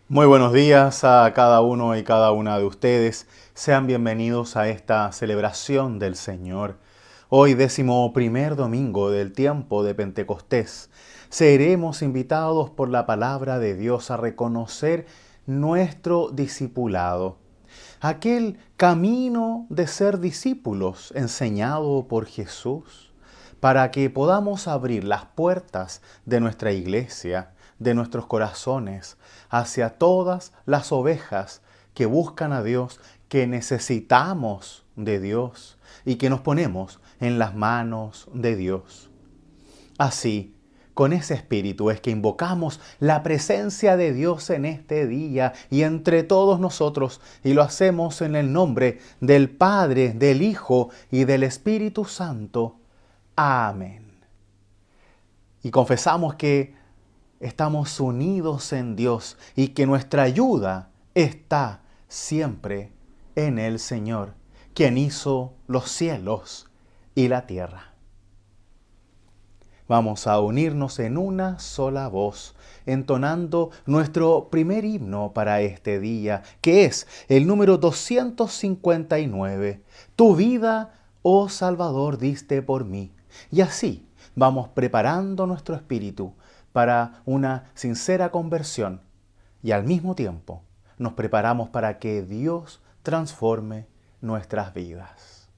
Muy buenos días a cada uno y cada una de ustedes. Sean bienvenidos a esta celebración del Señor. Hoy, 11º domingo del tiempo de Pentecostés, seremos invitados por la palabra de Dios a reconocer nuestro discipulado. Aquel camino de ser discípulos enseñado por Jesús, para que podamos abrir las puertas de nuestra iglesia, de nuestros corazones, hacia todas las ovejas que buscan a Dios, que necesitamos de Dios y que nos ponemos en las manos de Dios. Así, con ese espíritu es que invocamos la presencia de Dios en este día y entre todos nosotros, y lo hacemos en el nombre del Padre, del Hijo y del Espíritu Santo. Amén. Y confesamos que estamos unidos en Dios y que nuestra ayuda está siempre en el Señor, quien hizo los cielos y la tierra. Vamos a unirnos en una sola voz, entonando nuestro primer himno para este día, que es el número 259. Tu vida, oh Salvador, diste por mí. Y así vamos preparando nuestro espíritu para una sincera conversión y al mismo tiempo nos preparamos para que Dios transforme nuestras vidas.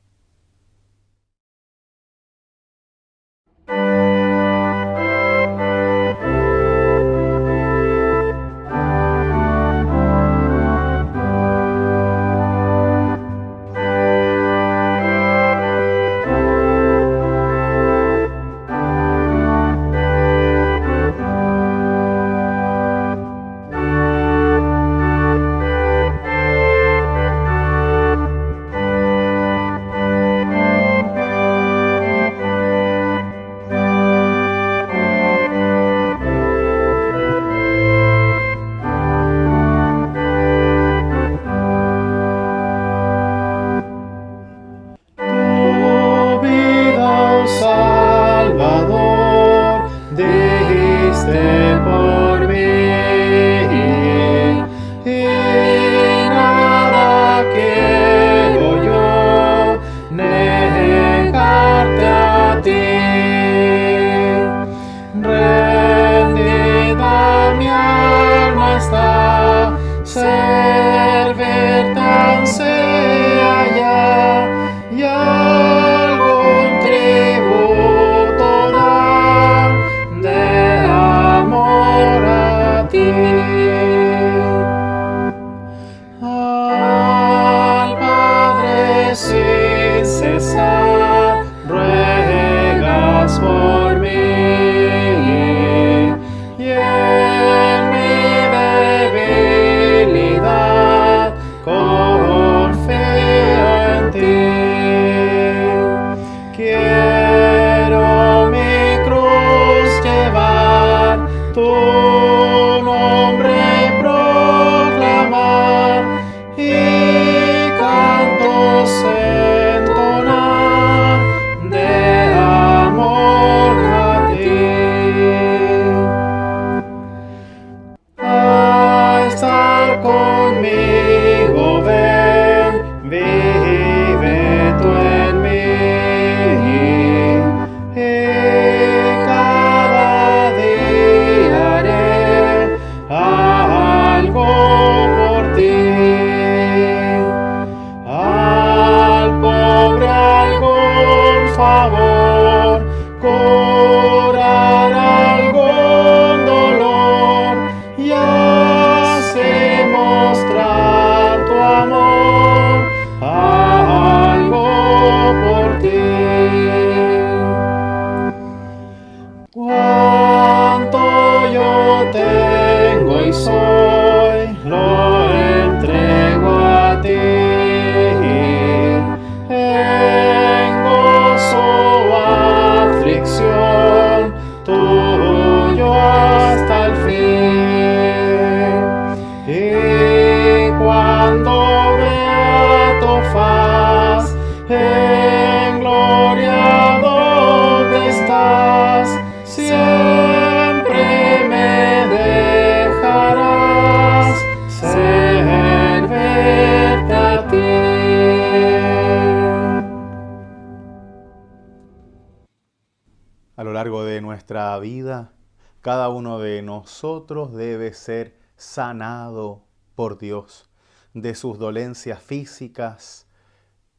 nuestra vida, cada uno de nosotros debe ser sanado por Dios de sus dolencias físicas,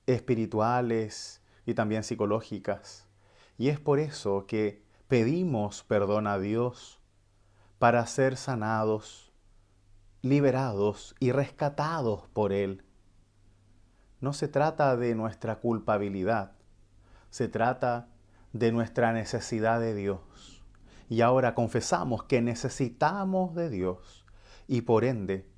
espirituales y también psicológicas. Y es por eso que pedimos perdón a Dios para ser sanados, liberados y rescatados por Él. No se trata de nuestra culpabilidad, se trata de nuestra necesidad de Dios. Y ahora confesamos que necesitamos de Dios y por ende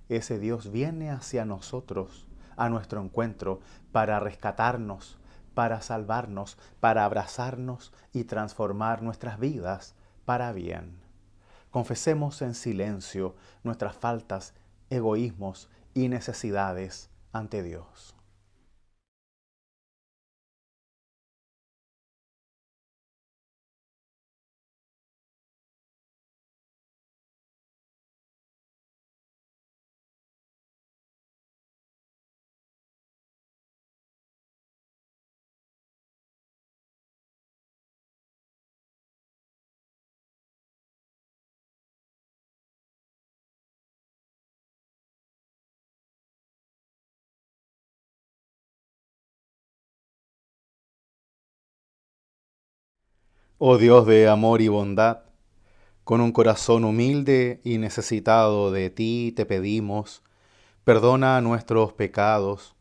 ese Dios viene hacia nosotros, a nuestro encuentro, para rescatarnos, para salvarnos, para abrazarnos y transformar nuestras vidas para bien. Confesemos en silencio nuestras faltas, egoísmos y necesidades ante Dios. Oh Dios de amor y bondad, con un corazón humilde y necesitado de ti te pedimos, perdona nuestros pecados,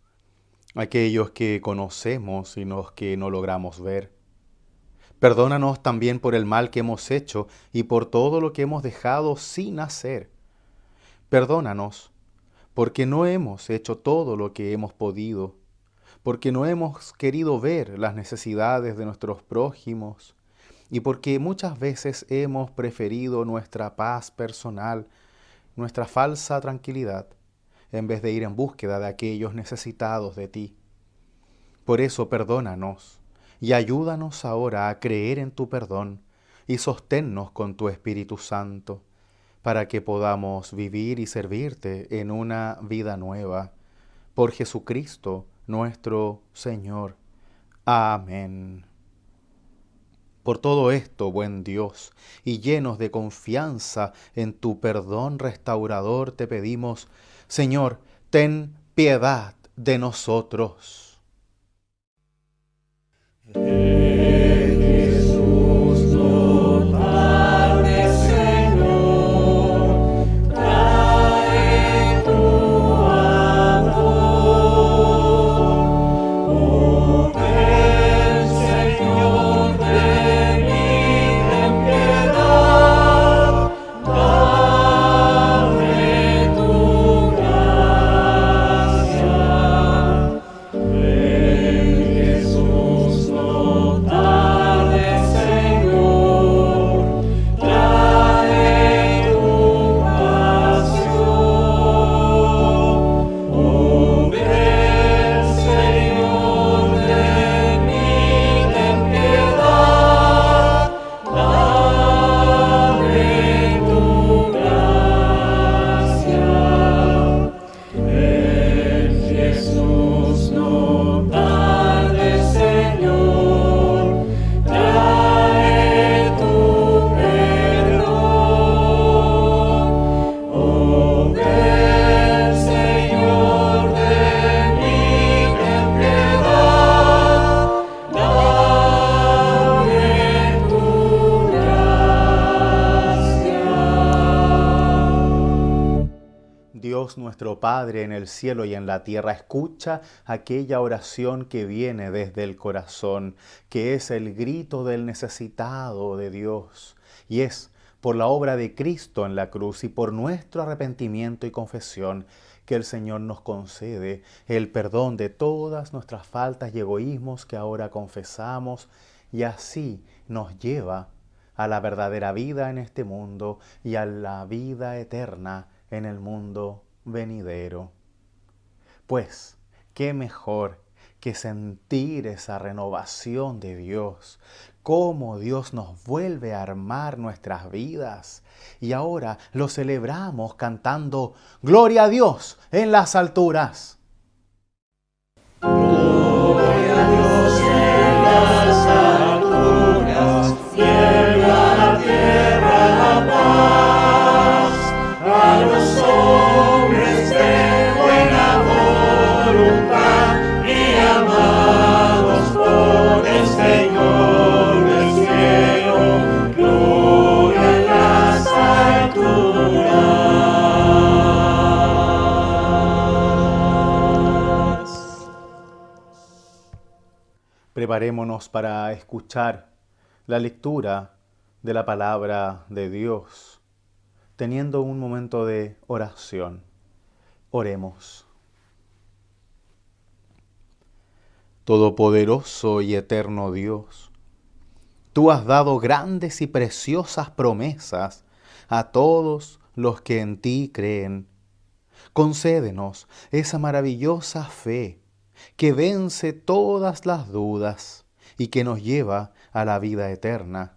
aquellos que conocemos y los que no logramos ver. Perdónanos también por el mal que hemos hecho y por todo lo que hemos dejado sin hacer. Perdónanos porque no hemos hecho todo lo que hemos podido, porque no hemos querido ver las necesidades de nuestros prójimos y porque muchas veces hemos preferido nuestra paz personal, nuestra falsa tranquilidad, en vez de ir en búsqueda de aquellos necesitados de ti. Por eso perdónanos y ayúdanos ahora a creer en tu perdón y sosténnos con tu Espíritu Santo, para que podamos vivir y servirte en una vida nueva. Por Jesucristo nuestro Señor. Amén. Por todo esto, buen Dios, y llenos de confianza en tu perdón restaurador, te pedimos, Señor, ten piedad de nosotros. Dios nuestro Padre en el cielo y en la tierra, escucha aquella oración que viene desde el corazón, que es el grito del necesitado de Dios, y es por la obra de Cristo en la cruz y por nuestro arrepentimiento y confesión que el Señor nos concede el perdón de todas nuestras faltas y egoísmos que ahora confesamos, y así nos lleva a la verdadera vida en este mundo y a la vida eterna en el mundo venidero. Pues, qué mejor que sentir esa renovación de Dios, cómo Dios nos vuelve a armar nuestras vidas. Y ahora lo celebramos cantando Gloria a Dios en las alturas. Gloria a Dios en las alturas y en la Preparémonos para escuchar la lectura de la palabra de Dios, teniendo un momento de oración. Oremos. Todopoderoso y eterno Dios, tú has dado grandes y preciosas promesas a todos los que en ti creen. Concédenos esa maravillosa fe que vence todas las dudas y que nos lleva a la vida eterna.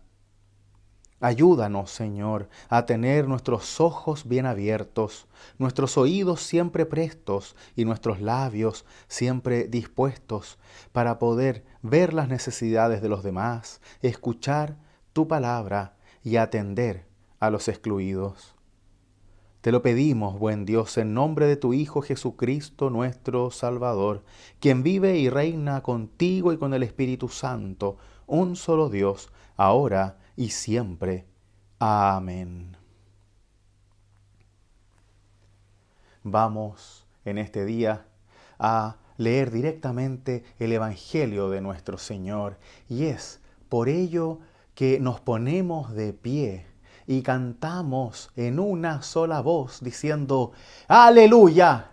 Ayúdanos, Señor, a tener nuestros ojos bien abiertos, nuestros oídos siempre prestos y nuestros labios siempre dispuestos para poder ver las necesidades de los demás, escuchar tu palabra y atender a los excluidos. Te lo pedimos, buen Dios, en nombre de tu Hijo Jesucristo, nuestro Salvador, quien vive y reina contigo y con el Espíritu Santo, un solo Dios, ahora y siempre. Amén. Vamos en este día a leer directamente el Evangelio de nuestro Señor, y es por ello que nos ponemos de pie y cantamos en una sola voz diciendo ¡Aleluya!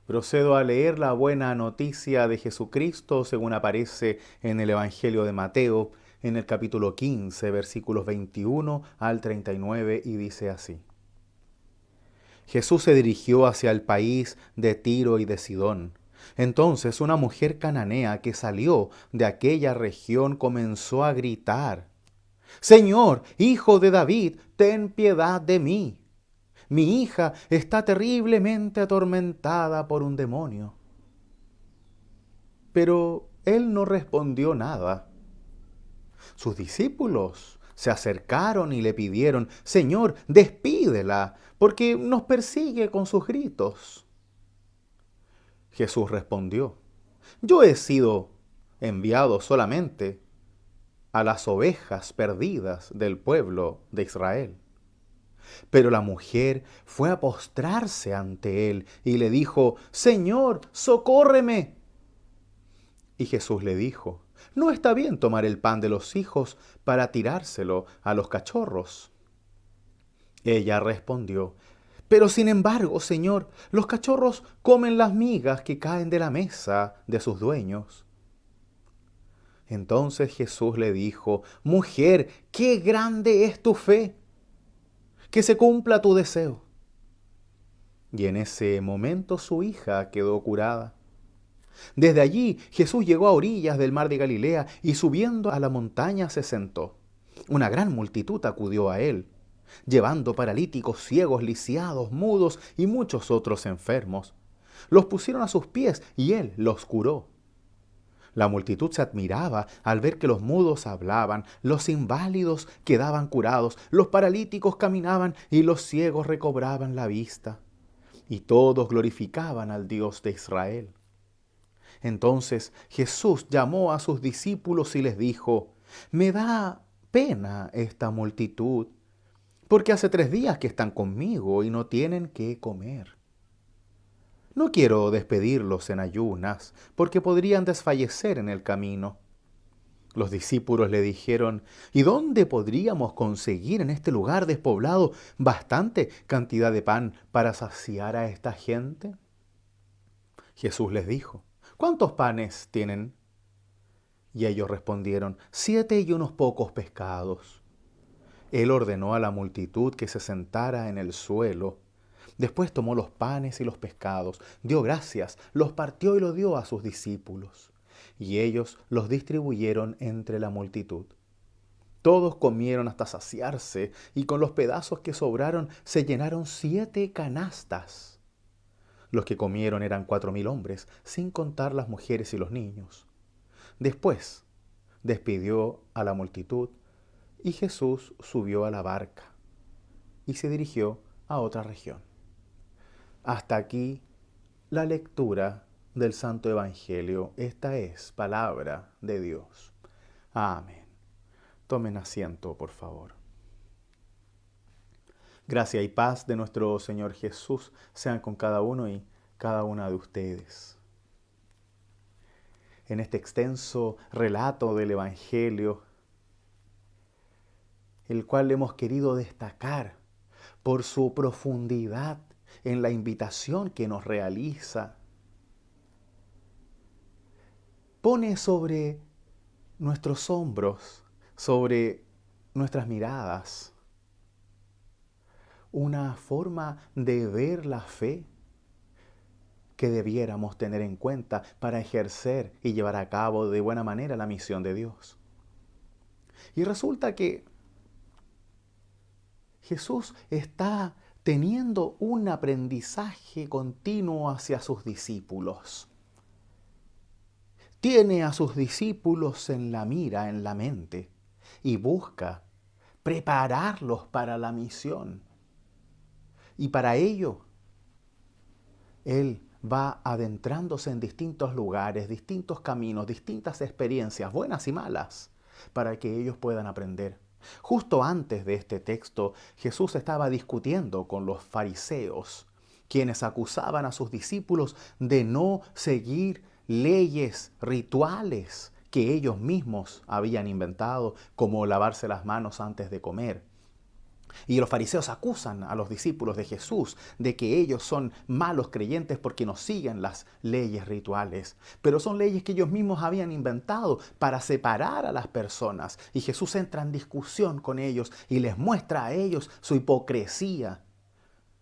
Procedo a leer la buena noticia de Jesucristo según aparece en el Evangelio de Mateo, en el capítulo 15, versículos 21 al 39, y dice así. Jesús se dirigió hacia el país de Tiro y de Sidón. Entonces una mujer cananea que salió de aquella región comenzó a gritar: Señor, Hijo de David, ten piedad de mí. Mi hija está terriblemente atormentada por un demonio. Pero él no respondió nada. Sus discípulos se acercaron y le pidieron: Señor, despídela, porque nos persigue con sus gritos. Jesús respondió: Yo he sido enviado solamente a las ovejas perdidas del pueblo de Israel. Pero la mujer fue a postrarse ante él y le dijo: Señor, socórreme. Y Jesús le dijo: No está bien tomar el pan de los hijos para tirárselo a los cachorros. Ella respondió: Pero sin embargo, Señor, los cachorros comen las migas que caen de la mesa de sus dueños. Entonces Jesús le dijo: Mujer, qué grande es tu fe. Que se cumpla tu deseo. Y en ese momento su hija quedó curada. Desde allí Jesús llegó a orillas del mar de Galilea y subiendo a la montaña se sentó. Una gran multitud acudió a él, llevando paralíticos, ciegos, lisiados, mudos y muchos otros enfermos. Los pusieron a sus pies y él los curó. La multitud se admiraba al ver que los mudos hablaban, los inválidos quedaban curados, los paralíticos caminaban y los ciegos recobraban la vista. Y todos glorificaban al Dios de Israel. Entonces Jesús llamó a sus discípulos y les dijo: Me da pena esta multitud, porque hace 3 días que están conmigo y no tienen qué comer. No quiero despedirlos en ayunas, porque podrían desfallecer en el camino. Los discípulos le dijeron: ¿Y dónde podríamos conseguir en este lugar despoblado bastante cantidad de pan para saciar a esta gente? Jesús les dijo: ¿Cuántos panes tienen? Y ellos respondieron: 7 y unos pocos pescados. Él ordenó a la multitud que se sentara en el suelo. Después tomó los panes y los pescados, dio gracias, los partió y los dio a sus discípulos. Y ellos los distribuyeron entre la multitud. Todos comieron hasta saciarse, y con los pedazos que sobraron se llenaron 7 canastas. Los que comieron eran 4.000 hombres, sin contar las mujeres y los niños. Después despidió a la multitud y Jesús subió a la barca y se dirigió a otra región. Hasta aquí la lectura del Santo Evangelio. Esta es palabra de Dios. Amén. Tomen asiento, por favor. Gracia y paz de nuestro Señor Jesús sean con cada uno y cada una de ustedes. En este extenso relato del Evangelio, el cual hemos querido destacar por su profundidad en la invitación que nos realiza, pone sobre nuestros hombros, sobre nuestras miradas, una forma de ver la fe que debiéramos tener en cuenta para ejercer y llevar a cabo de buena manera la misión de Dios. Y resulta que Jesús está teniendo un aprendizaje continuo hacia sus discípulos. Tiene a sus discípulos en la mira, en la mente, y busca prepararlos para la misión. Y para ello, Él va adentrándose en distintos lugares, distintos caminos, distintas experiencias, buenas y malas, para que ellos puedan aprender. Justo antes de este texto, Jesús estaba discutiendo con los fariseos, quienes acusaban a sus discípulos de no seguir leyes, rituales que ellos mismos habían inventado, como lavarse las manos antes de comer. Y los fariseos acusan a los discípulos de Jesús de que ellos son malos creyentes porque no siguen las leyes rituales. Pero son leyes que ellos mismos habían inventado para separar a las personas. Y Jesús entra en discusión con ellos y les muestra a ellos su hipocresía,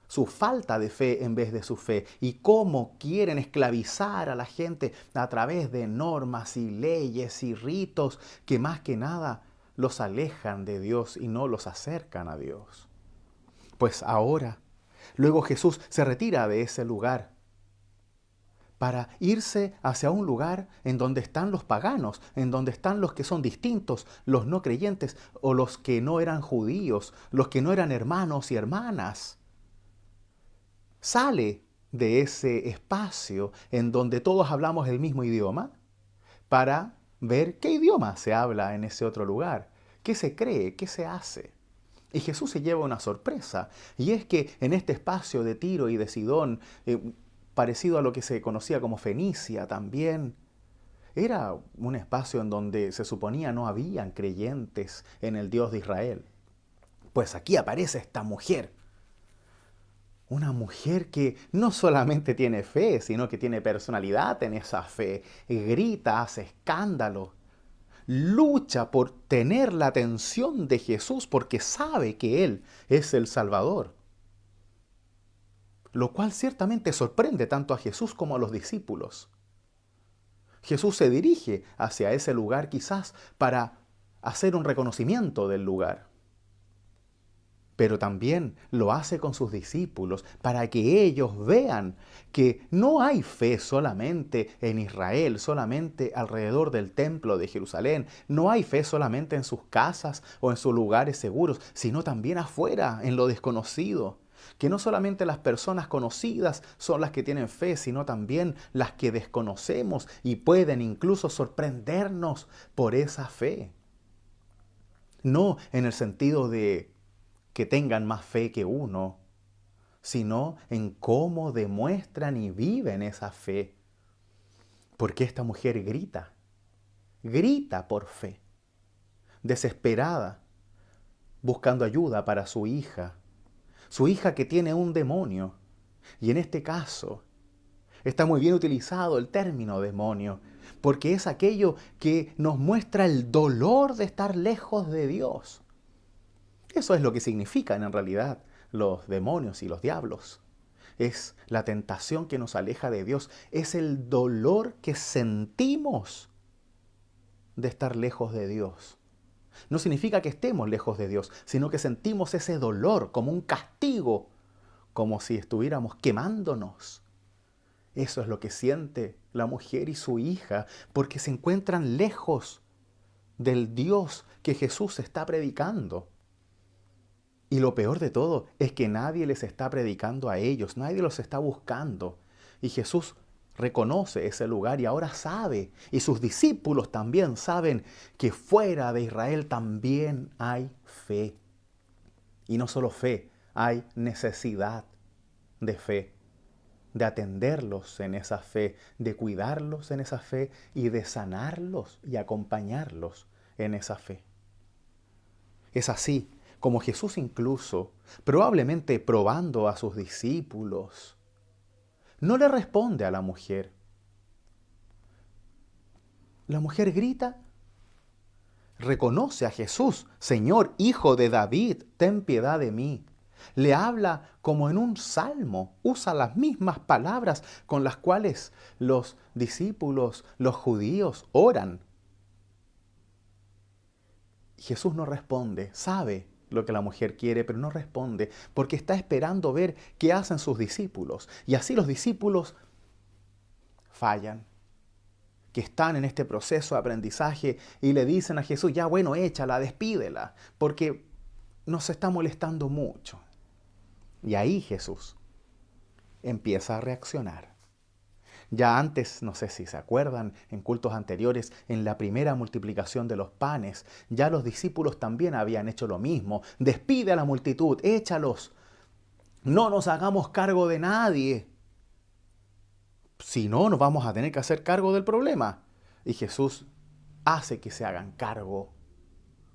su falta de fe en vez de su fe, y cómo quieren esclavizar a la gente a través de normas y leyes y ritos que más que nada los alejan de Dios y no los acercan a Dios. Pues ahora, luego Jesús se retira de ese lugar para irse hacia un lugar en donde están los paganos, en donde están los que son distintos, los no creyentes o los que no eran judíos, los que no eran hermanos y hermanas. Sale de ese espacio en donde todos hablamos el mismo idioma para ver qué idioma se habla en ese otro lugar, qué se cree, qué se hace. Y Jesús se lleva una sorpresa, y es que en este espacio de Tiro y de Sidón, parecido a lo que se conocía como Fenicia también, era un espacio en donde se suponía no habían creyentes en el Dios de Israel. Pues aquí aparece esta mujer. Una mujer que no solamente tiene fe, sino que tiene personalidad en esa fe. Grita, hace escándalo, lucha por tener la atención de Jesús porque sabe que Él es el Salvador. Lo cual ciertamente sorprende tanto a Jesús como a los discípulos. Jesús se dirige hacia ese lugar quizás para hacer un reconocimiento del lugar. Pero también lo hace con sus discípulos para que ellos vean que no hay fe solamente en Israel, solamente alrededor del templo de Jerusalén. No hay fe solamente en sus casas o en sus lugares seguros, sino también afuera, en lo desconocido. Que no solamente las personas conocidas son las que tienen fe, sino también las que desconocemos y pueden incluso sorprendernos por esa fe. No en el sentido de que tengan más fe que uno, sino en cómo demuestran y viven esa fe. Porque esta mujer grita por fe, desesperada, buscando ayuda para su hija que tiene un demonio. Y en este caso, está muy bien utilizado el término demonio, porque es aquello que nos muestra el dolor de estar lejos de Dios. Eso es lo que significan en realidad los demonios y los diablos. Es la tentación que nos aleja de Dios. Es el dolor que sentimos de estar lejos de Dios. No significa que estemos lejos de Dios, sino que sentimos ese dolor como un castigo, como si estuviéramos quemándonos. Eso es lo que siente la mujer y su hija, porque se encuentran lejos del Dios que Jesús está predicando. Y lo peor de todo es que nadie les está predicando a ellos, nadie los está buscando. Y Jesús reconoce ese lugar y ahora sabe, y sus discípulos también saben, que fuera de Israel también hay fe. Y no solo fe, hay necesidad de fe, de atenderlos en esa fe, de cuidarlos en esa fe y de sanarlos y acompañarlos en esa fe. Es así como Jesús incluso, probablemente probando a sus discípulos, no le responde a la mujer. La mujer grita, reconoce a Jesús: Señor, Hijo de David, ten piedad de mí. Le habla como en un salmo, usa las mismas palabras con las cuales los discípulos, los judíos, oran. Jesús no responde, sabe lo que la mujer quiere, pero no responde porque está esperando ver qué hacen sus discípulos. Y así los discípulos fallan, que están en este proceso de aprendizaje y le dicen a Jesús: ya bueno, échala, despídela, porque nos está molestando mucho. Y ahí Jesús empieza a reaccionar. Ya antes, no sé si se acuerdan, en cultos anteriores, en la primera multiplicación de los panes, ya los discípulos también habían hecho lo mismo. Despide a la multitud, échalos. No nos hagamos cargo de nadie. Si no, nos vamos a tener que hacer cargo del problema. Y Jesús hace que se hagan cargo.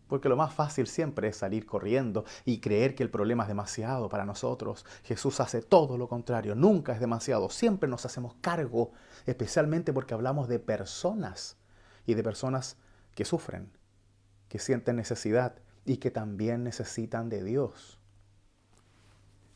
Porque lo más fácil siempre es salir corriendo y creer que el problema es demasiado para nosotros. Jesús hace todo lo contrario, nunca es demasiado, siempre nos hacemos cargo, especialmente porque hablamos de personas y de personas que sufren, que sienten necesidad y que también necesitan de Dios.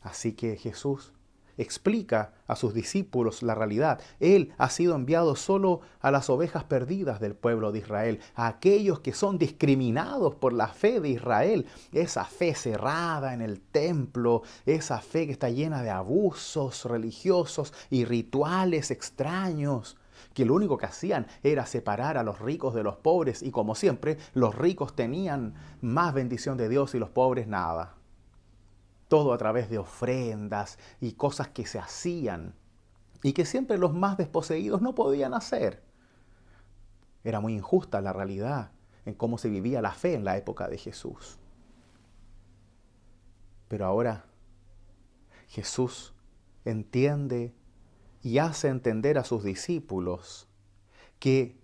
Así que Jesús explica a sus discípulos la realidad. Él ha sido enviado solo a las ovejas perdidas del pueblo de Israel, a aquellos que son discriminados por la fe de Israel, esa fe cerrada en el templo, esa fe que está llena de abusos religiosos y rituales extraños, que lo único que hacían era separar a los ricos de los pobres, y como siempre, los ricos tenían más bendición de Dios y los pobres nada. Todo a través de ofrendas y cosas que se hacían y que siempre los más desposeídos no podían hacer. Era muy injusta la realidad en cómo se vivía la fe en la época de Jesús. Pero ahora Jesús entiende y hace entender a sus discípulos que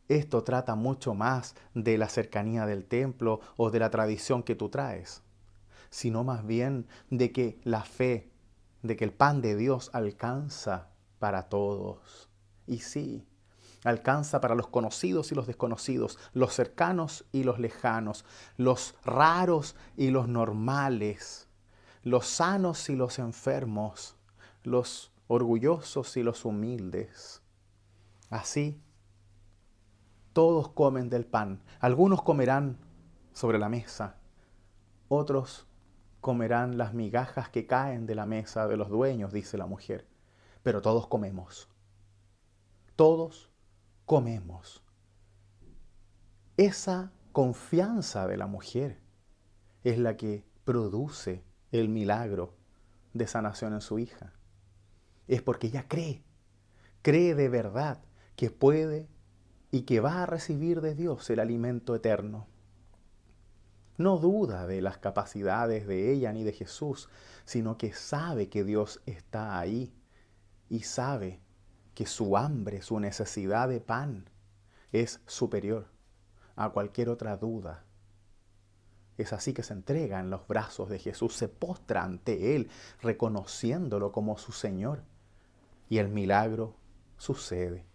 esto trata mucho más de la cercanía del templo o de la tradición que tú traes, sino más bien de que la fe, de que el pan de Dios alcanza para todos. Y sí, alcanza para los conocidos y los desconocidos, los cercanos y los lejanos, los raros y los normales, los sanos y los enfermos, los orgullosos y los humildes. Así, todos comen del pan. Algunos comerán sobre la mesa, otros comerán las migajas que caen de la mesa de los dueños, dice la mujer. Pero todos comemos. Todos comemos. Esa confianza de la mujer es la que produce el milagro de sanación en su hija. Es porque ella cree de verdad que puede y que va a recibir de Dios el alimento eterno. No duda de las capacidades de ella ni de Jesús, sino que sabe que Dios está ahí y sabe que su hambre, su necesidad de pan es superior a cualquier otra duda. Es así que se entrega en los brazos de Jesús, se postra ante Él, reconociéndolo como su Señor, y el milagro sucede.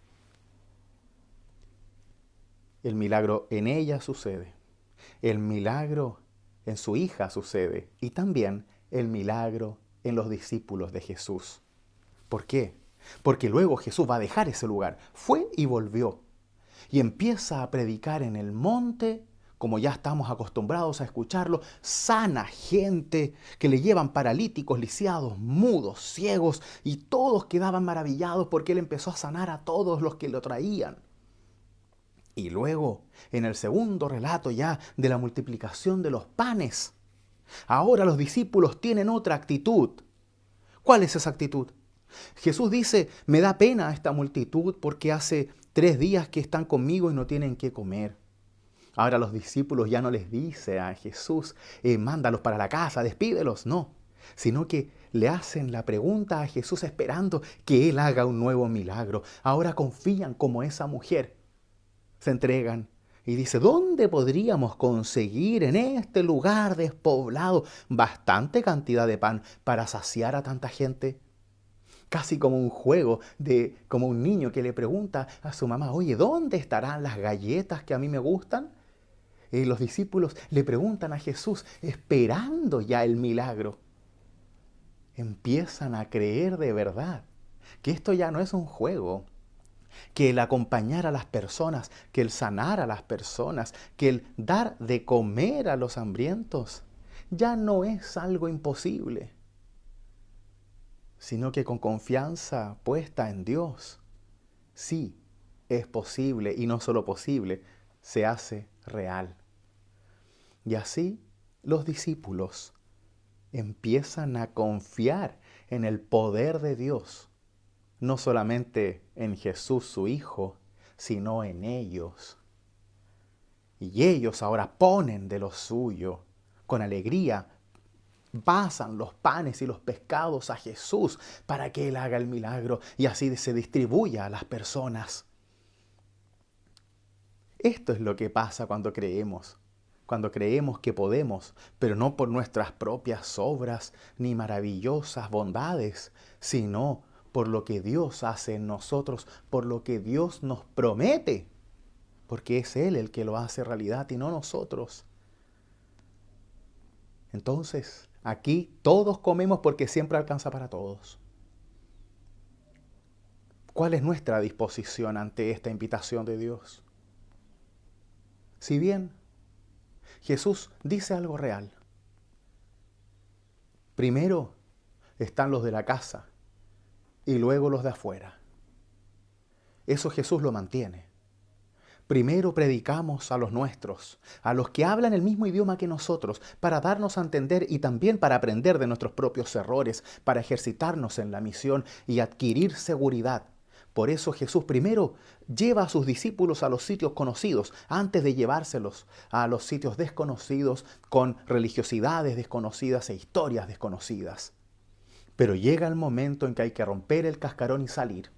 El milagro en ella sucede. El milagro en su hija sucede y también el milagro en los discípulos de Jesús. ¿Por qué? Porque luego Jesús va a dejar ese lugar. Fue y volvió y empieza a predicar en el monte como ya estamos acostumbrados a escucharlo, sana gente que le llevan paralíticos, lisiados, mudos, ciegos, y todos quedaban maravillados porque Él empezó a sanar a todos los que lo traían. Y luego, en el segundo relato ya de la multiplicación de los panes, ahora los discípulos tienen otra actitud. ¿Cuál es esa actitud? Jesús dice, me da pena esta multitud porque hace 3 días que están conmigo y no tienen qué comer. Ahora los discípulos ya no les dice a Jesús, mándalos para la casa, despídelos, no. Sino que le hacen la pregunta a Jesús esperando que Él haga un nuevo milagro. Ahora confían como esa mujer. Se entregan y dice, ¿dónde podríamos conseguir en este lugar despoblado bastante cantidad de pan para saciar a tanta gente? Casi como un juego, como un niño que le pregunta a su mamá, oye, ¿dónde estarán las galletas que a mí me gustan? Y los discípulos le preguntan a Jesús esperando ya el milagro. Empiezan a creer de verdad que esto ya no es un juego, que el acompañar a las personas, que el sanar a las personas, que el dar de comer a los hambrientos, ya no es algo imposible, sino que con confianza puesta en Dios, sí, es posible, y no solo posible, se hace real. Y así los discípulos empiezan a confiar en el poder de Dios, no solamente en Jesús su Hijo, sino en ellos. Y ellos ahora ponen de lo suyo, con alegría, pasan los panes y los pescados a Jesús para que Él haga el milagro y así se distribuya a las personas. Esto es lo que pasa cuando creemos que podemos, pero no por nuestras propias obras ni maravillosas bondades, sino por lo que Dios hace en nosotros, por lo que Dios nos promete, porque es Él el que lo hace realidad y no nosotros. Entonces, aquí todos comemos porque siempre alcanza para todos. ¿Cuál es nuestra disposición ante esta invitación de Dios? Si bien Jesús dice algo real, primero están los de la casa y luego los de afuera. Eso Jesús lo mantiene. Primero predicamos a los nuestros, a los que hablan el mismo idioma que nosotros, para darnos a entender y también para aprender de nuestros propios errores, para ejercitarnos en la misión y adquirir seguridad. Por eso Jesús primero lleva a sus discípulos a los sitios conocidos, antes de llevárselos a los sitios desconocidos, con religiosidades desconocidas e historias desconocidas. Pero llega el momento en que hay que romper el cascarón y salir.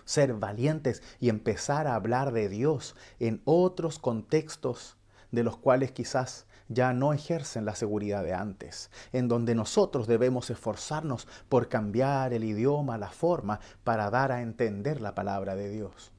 Ser valientes y empezar a hablar de Dios en otros contextos de los cuales quizás ya no ejercen la seguridad de antes, en donde nosotros debemos esforzarnos por cambiar el idioma, la forma, para dar a entender la palabra de Dios.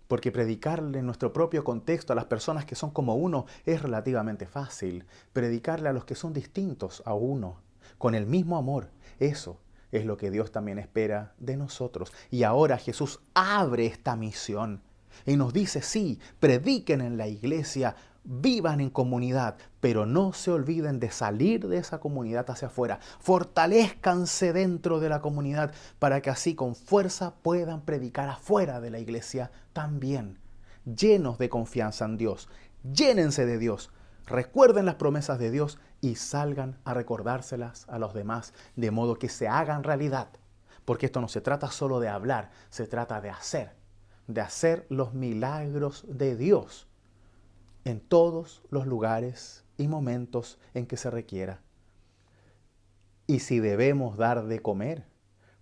Porque predicarle en nuestro propio contexto a las personas que son como uno es relativamente fácil. Predicarle a los que son distintos a uno, con el mismo amor, eso es lo que Dios también espera de nosotros. Y ahora Jesús abre esta misión y nos dice, sí, prediquen en la iglesia, vivan en comunidad, pero no se olviden de salir de esa comunidad hacia afuera. Fortalézcanse dentro de la comunidad para que así con fuerza puedan predicar afuera de la iglesia también. Llenos de confianza en Dios, llénense de Dios. Recuerden las promesas de Dios y salgan a recordárselas a los demás, de modo que se hagan realidad. Porque esto no se trata solo de hablar, se trata de hacer los milagros de Dios en todos los lugares y momentos en que se requiera. Y si debemos dar de comer,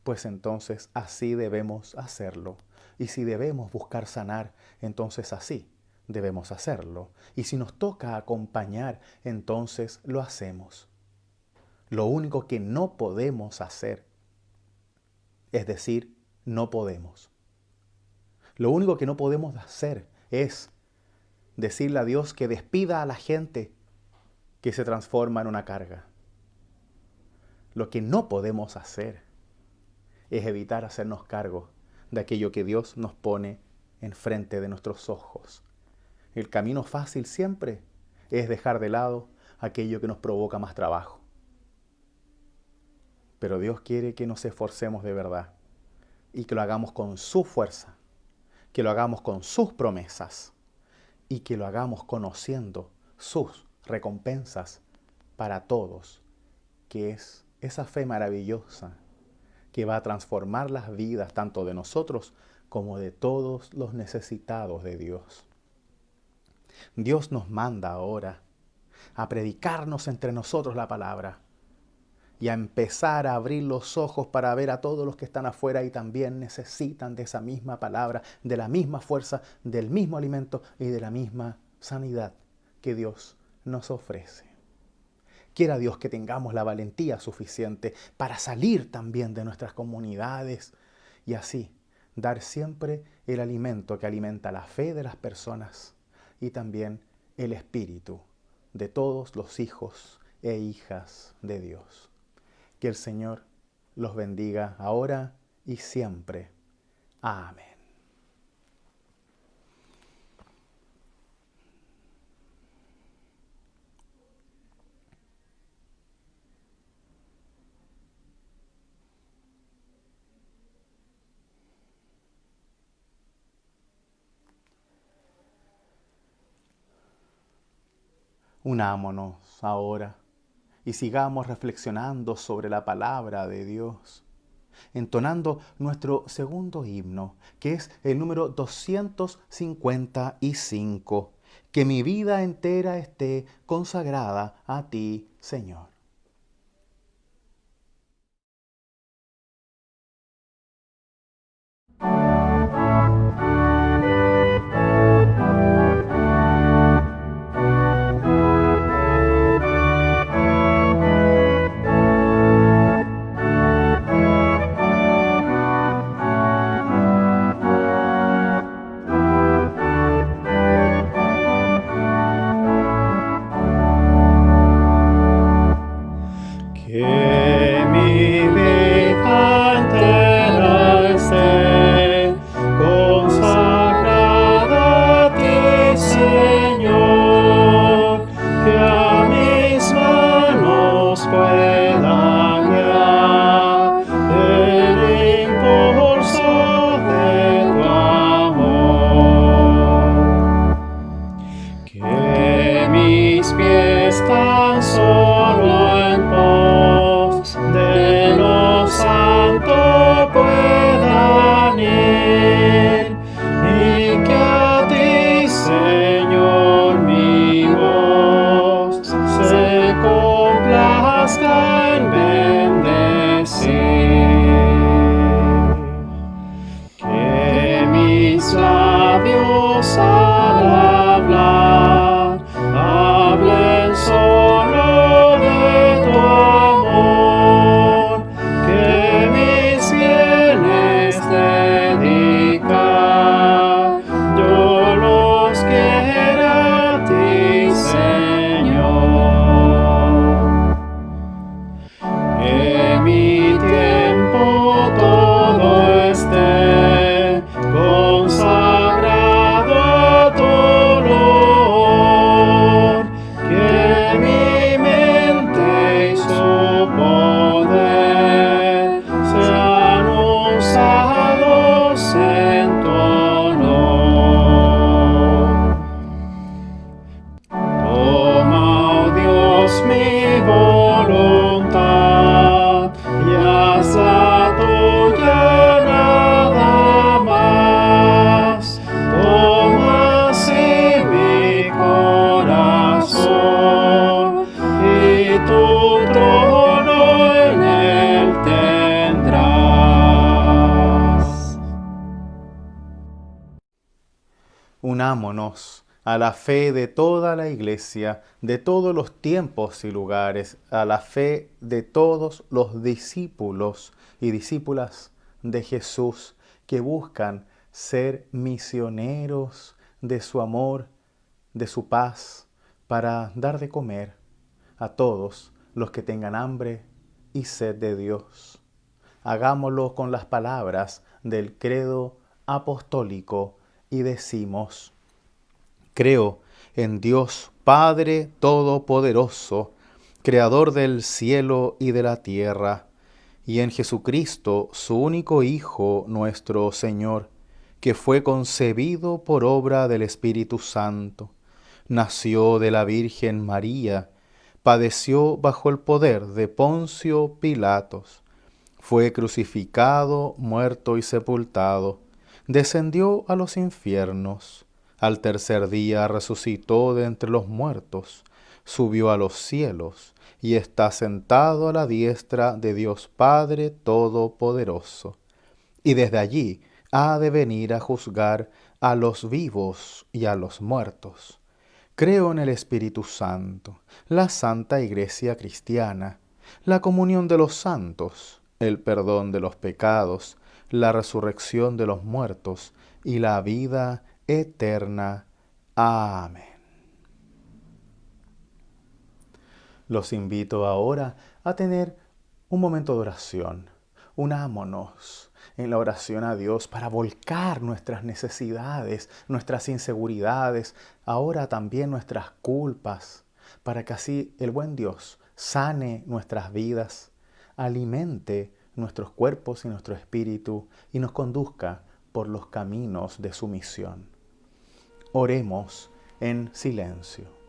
pues entonces así debemos hacerlo. Y si debemos buscar sanar, entonces así debemos hacerlo. Y si nos toca acompañar, entonces lo hacemos. Lo único que no podemos hacer es decir, no podemos. Lo único que no podemos hacer es decirle a Dios que despida a la gente que se transforma en una carga. Lo que no podemos hacer es evitar hacernos cargo de aquello que Dios nos pone enfrente de nuestros ojos. El camino fácil siempre es dejar de lado aquello que nos provoca más trabajo. Pero Dios quiere que nos esforcemos de verdad y que lo hagamos con su fuerza, que lo hagamos con sus promesas y que lo hagamos conociendo sus recompensas para todos, que es esa fe maravillosa que va a transformar las vidas tanto de nosotros como de todos los necesitados de Dios. Dios nos manda ahora a predicarnos entre nosotros la palabra y a empezar a abrir los ojos para ver a todos los que están afuera y también necesitan de esa misma palabra, de la misma fuerza, del mismo alimento y de la misma sanidad que Dios nos ofrece. Quiera Dios que tengamos la valentía suficiente para salir también de nuestras comunidades y así dar siempre el alimento que alimenta la fe de las personas y también el espíritu de todos los hijos e hijas de Dios. Que el Señor los bendiga ahora y siempre. Amén. Unámonos ahora y sigamos reflexionando sobre la palabra de Dios, entonando nuestro segundo himno, que es el número 255. Que mi vida entera esté consagrada a ti, Señor. Que mi vida entera esté consagrada a ti, Señor, que a mis manos pueda guiar el impulso de tu amor. Que mis pies tan solo en pos de lo santo puedan ir, y que a ti, Señor, mi voz se complazca en bendecir. Que mis labios al hablar hablen solo de tu amor, que mis bienes dedicar yo los quiera a ti, Señor. Que mi tiempo todo esté consagrado a tu olor, que mi mente y su poder sean usados en tu honor. Toma, oh Dios, mi voluntad y hazla tuya nada más. Toma así mi corazón y tu trono en él tendrás. Unámonos a la fe de toda la Iglesia, de todos los tiempos y lugares, a la fe de todos los discípulos y discípulas de Jesús que buscan ser misioneros de su amor, de su paz, para dar de comer a todos los que tengan hambre y sed de Dios. Hagámoslo con las palabras del credo apostólico y decimos: Creo en Dios Padre Todopoderoso, Creador del cielo y de la tierra, y en Jesucristo, su único Hijo, nuestro Señor, que fue concebido por obra del Espíritu Santo, nació de la Virgen María, padeció bajo el poder de Poncio Pilatos, fue crucificado, muerto y sepultado, descendió a los infiernos, al tercer día resucitó de entre los muertos, subió a los cielos y está sentado a la diestra de Dios Padre Todopoderoso. Y desde allí ha de venir a juzgar a los vivos y a los muertos. Creo en el Espíritu Santo, la Santa Iglesia Cristiana, la comunión de los santos, el perdón de los pecados, la resurrección de los muertos y la vida eterna. Amén. Los invito ahora a tener un momento de oración. Unámonos en la oración a Dios para volcar nuestras necesidades, nuestras inseguridades, ahora también nuestras culpas, para que así el buen Dios sane nuestras vidas, alimente nuestros cuerpos y nuestro espíritu y nos conduzca por los caminos de su misión. Oremos en silencio.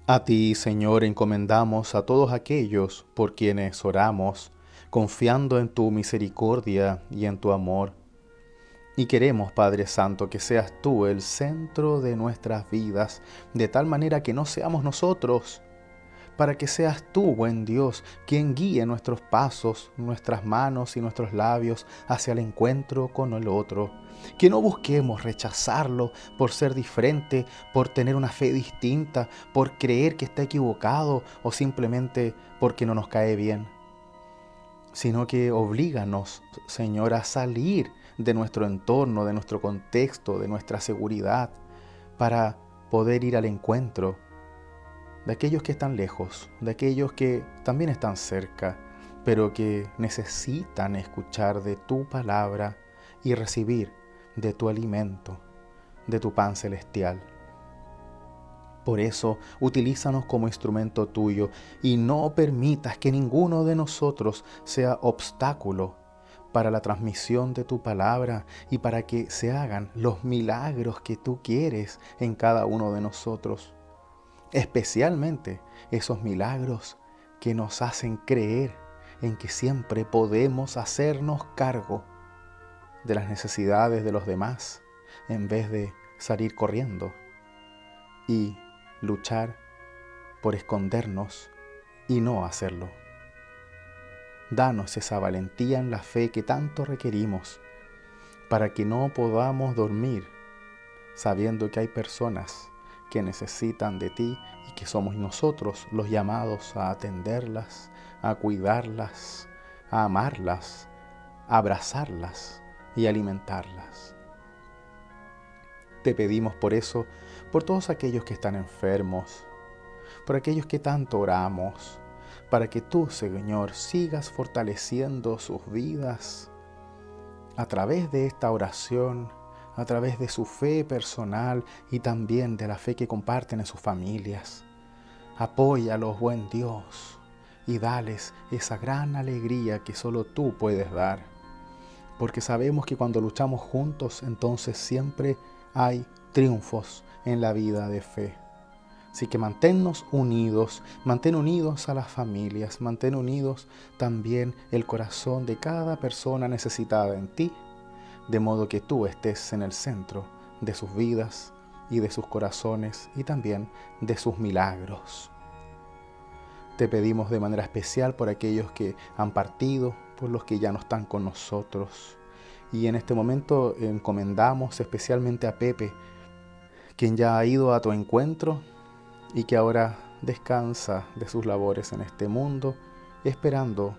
A ti, Señor, encomendamos a todos aquellos por quienes oramos, confiando en tu misericordia y en tu amor. Y queremos, Padre Santo, que seas tú el centro de nuestras vidas, de tal manera que no seamos nosotros, para que seas tú, buen Dios, quien guíe nuestros pasos, nuestras manos y nuestros labios hacia el encuentro con el otro. Que no busquemos rechazarlo por ser diferente, por tener una fe distinta, por creer que está equivocado o simplemente porque no nos cae bien, sino que oblíganos, Señor, a salir de nuestro entorno, de nuestro contexto, de nuestra seguridad, para poder ir al encuentro de aquellos que están lejos, de aquellos que también están cerca, pero que necesitan escuchar de tu palabra y recibir de tu alimento, de tu pan celestial. Por eso, utilízanos como instrumento tuyo y no permitas que ninguno de nosotros sea obstáculo para la transmisión de tu palabra y para que se hagan los milagros que tú quieres en cada uno de nosotros. Especialmente esos milagros que nos hacen creer en que siempre podemos hacernos cargo de las necesidades de los demás en vez de salir corriendo y luchar por escondernos y no hacerlo. Danos esa valentía en la fe que tanto requerimos para que no podamos dormir sabiendo que hay personas que necesitan de ti y que somos nosotros los llamados a atenderlas, a cuidarlas, a amarlas, a abrazarlas y alimentarlas. Te pedimos por eso, por todos aquellos que están enfermos, por aquellos que tanto oramos, para que tú, Señor, sigas fortaleciendo sus vidas a través de esta oración, a través de su fe personal y también de la fe que comparten en sus familias. Apóyalos, buen Dios, y dales esa gran alegría que solo tú puedes dar. Porque sabemos que cuando luchamos juntos, entonces siempre hay triunfos en la vida de fe. Así que manténnos unidos, mantén unidos a las familias, mantén unidos también el corazón de cada persona necesitada en ti, de modo que tú estés en el centro de sus vidas y de sus corazones y también de sus milagros. Te pedimos de manera especial por aquellos que han partido, por los que ya no están con nosotros, Y en este momento encomendamos especialmente a Pepe, quien ya ha ido a tu encuentro y que ahora descansa de sus labores en este mundo, esperando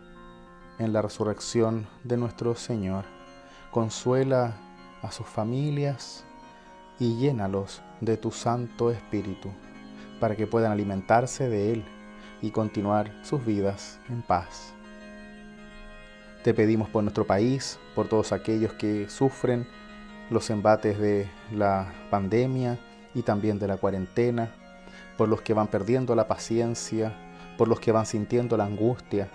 en la resurrección de nuestro Señor. Consuela a sus familias y llénalos de tu Santo Espíritu, para que puedan alimentarse de Él y continuar sus vidas en paz. Te pedimos por nuestro país, por todos aquellos que sufren los embates de la pandemia y también de la cuarentena, por los que van perdiendo la paciencia, por los que van sintiendo la angustia,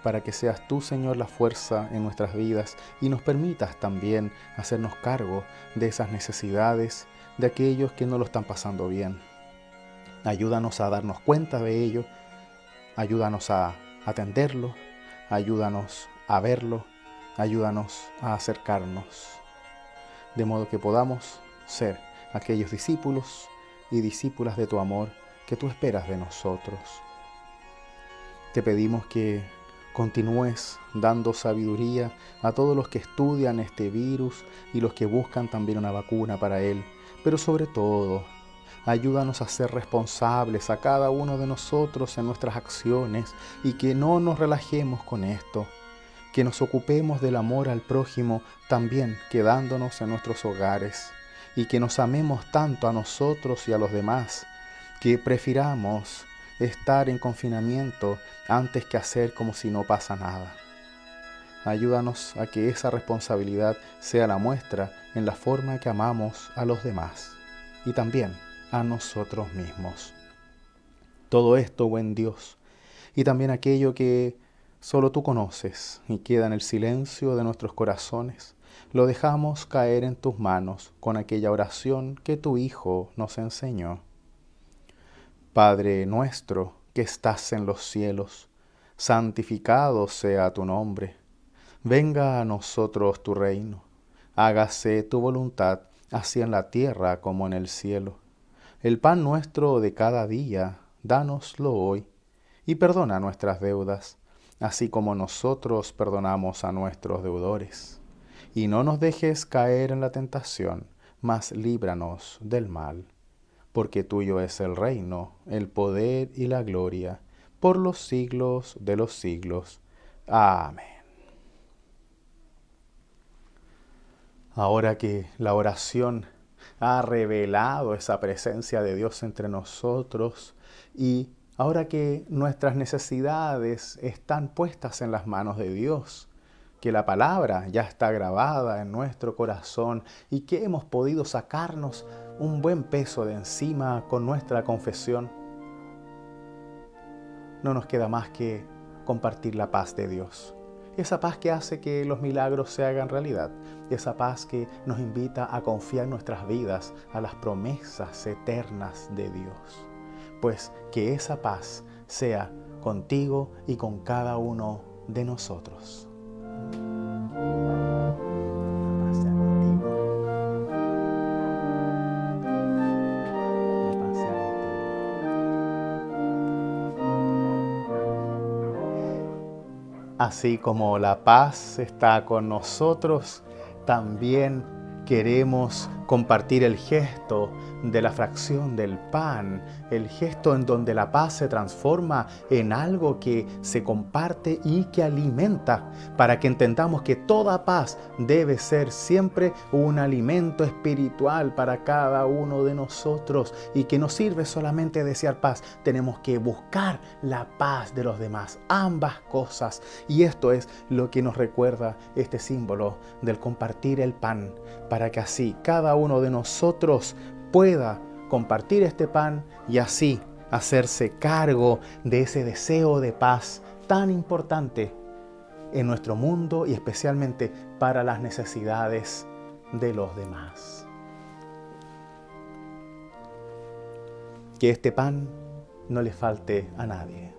para que seas tú, Señor, la fuerza en nuestras vidas y nos permitas también hacernos cargo de esas necesidades de aquellos que no lo están pasando bien. Ayúdanos a darnos cuenta de ello, ayúdanos a atenderlo, ayúdanos a verlo, ayúdanos a acercarnos, de modo que podamos ser aquellos discípulos y discípulas de tu amor que tú esperas de nosotros. Te pedimos que continúes dando sabiduría a todos los que estudian este virus y los que buscan también una vacuna para él, pero sobre todo, ayúdanos a ser responsables a cada uno de nosotros en nuestras acciones y que no nos relajemos con esto, que nos ocupemos del amor al prójimo también quedándonos en nuestros hogares y que nos amemos tanto a nosotros y a los demás, que prefiramos estar en confinamiento antes que hacer como si no pasa nada. Ayúdanos a que esa responsabilidad sea la muestra en la forma que amamos a los demás y también a nosotros mismos. Todo esto, buen Dios, y también aquello que solo tú conoces y queda en el silencio de nuestros corazones, lo dejamos caer en tus manos con aquella oración que tu Hijo nos enseñó. Padre nuestro que estás en los cielos, santificado sea tu nombre. Venga a nosotros tu reino. Hágase tu voluntad, así en la tierra como en el cielo. El pan nuestro de cada día, dánoslo hoy, y perdona nuestras deudas, así como nosotros perdonamos a nuestros deudores. Y no nos dejes caer en la tentación, mas líbranos del mal. Porque tuyo es el reino, el poder y la gloria, por los siglos de los siglos. Amén. Ahora que la oración ha revelado esa presencia de Dios entre nosotros y ahora que nuestras necesidades están puestas en las manos de Dios, que la palabra ya está grabada en nuestro corazón y que hemos podido sacarnos un buen peso de encima con nuestra confesión, no nos queda más que compartir la paz de Dios. Esa paz que hace que los milagros se hagan realidad. Esa paz que nos invita a confiar nuestras vidas a las promesas eternas de Dios. Pues que esa paz sea contigo y con cada uno de nosotros. Así como la paz está con nosotros, también queremos compartir el gesto de la fracción del pan, el gesto en donde la paz se transforma en algo que se comparte y que alimenta, para que entendamos que toda paz debe ser siempre un alimento espiritual para cada uno de nosotros y que no sirve solamente desear paz, tenemos que buscar la paz de los demás, ambas cosas. Y esto es lo que nos recuerda este símbolo del compartir el pan, para que así cada uno de nosotros pueda compartir este pan y así hacerse cargo de ese deseo de paz tan importante en nuestro mundo y especialmente para las necesidades de los demás. Que este pan no le falte a nadie.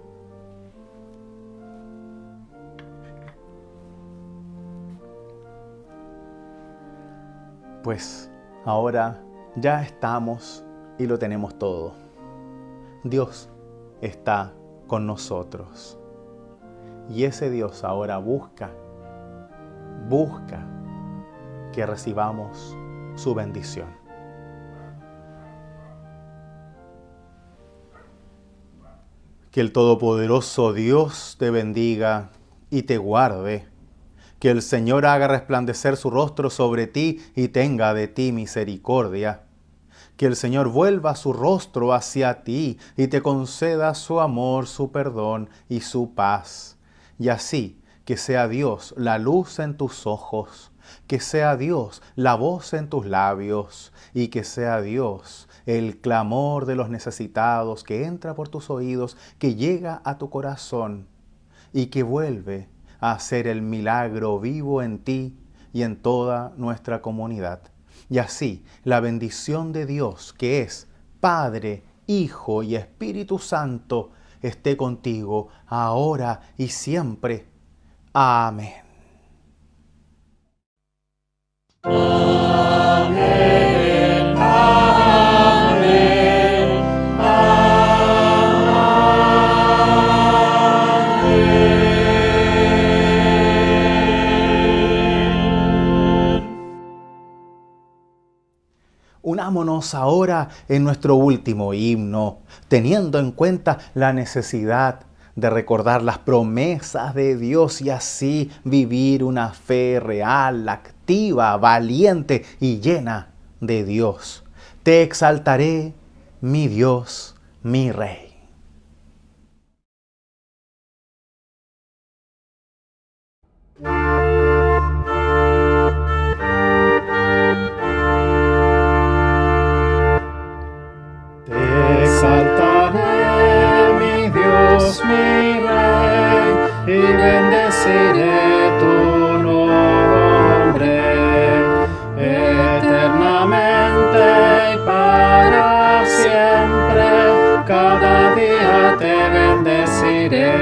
Pues ahora ya estamos y lo tenemos todo. Dios está con nosotros. Y ese Dios ahora busca que recibamos su bendición. Que el Todopoderoso Dios te bendiga y te guarde. Que el Señor haga resplandecer su rostro sobre ti y tenga de ti misericordia. Que el Señor vuelva su rostro hacia ti y te conceda su amor, su perdón y su paz. Y así, que sea Dios la luz en tus ojos, que sea Dios la voz en tus labios y que sea Dios el clamor de los necesitados que entra por tus oídos, que llega a tu corazón y que vuelve a hacer el milagro vivo en ti y en toda nuestra comunidad. Y así la bendición de Dios, que es Padre, Hijo y Espíritu Santo, esté contigo ahora y siempre. Amén. Amén, amén, amén. Unámonos ahora en nuestro último himno, teniendo en cuenta la necesidad de recordar las promesas de Dios y así vivir una fe real, activa, valiente y llena de Dios. Te exaltaré, mi Dios, mi Rey. Te exaltaré, mi Dios, mi Rey, y bendeciré tu nombre eternamente y para siempre. Cada día te bendeciré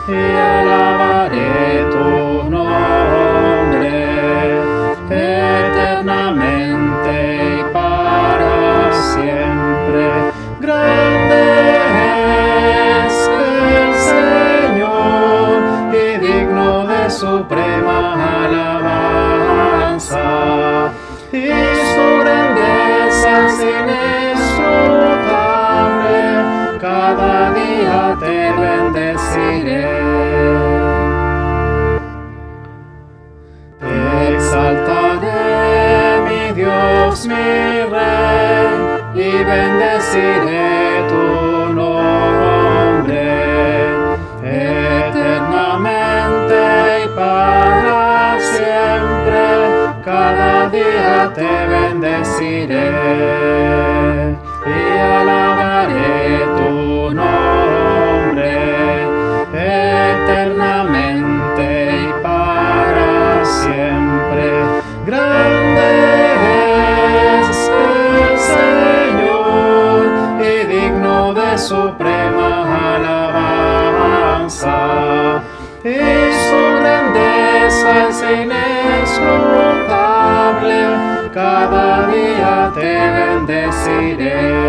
y alabaré tu nombre eternamente y para siempre. Grande es el Señor y digno de suprema alabanza, y su grandeza es inescrutable. Cada día te bendeciré. Te exaltaré, mi Dios, mi Rey, y bendeciré tu nombre eternamente y para siempre. Cada día te bendeciré y alabaré tu nombre eternamente y para siempre. Grande es el Señor y digno de suprema alabanza, y su grandeza es inescrutable. Cada día te bendeciré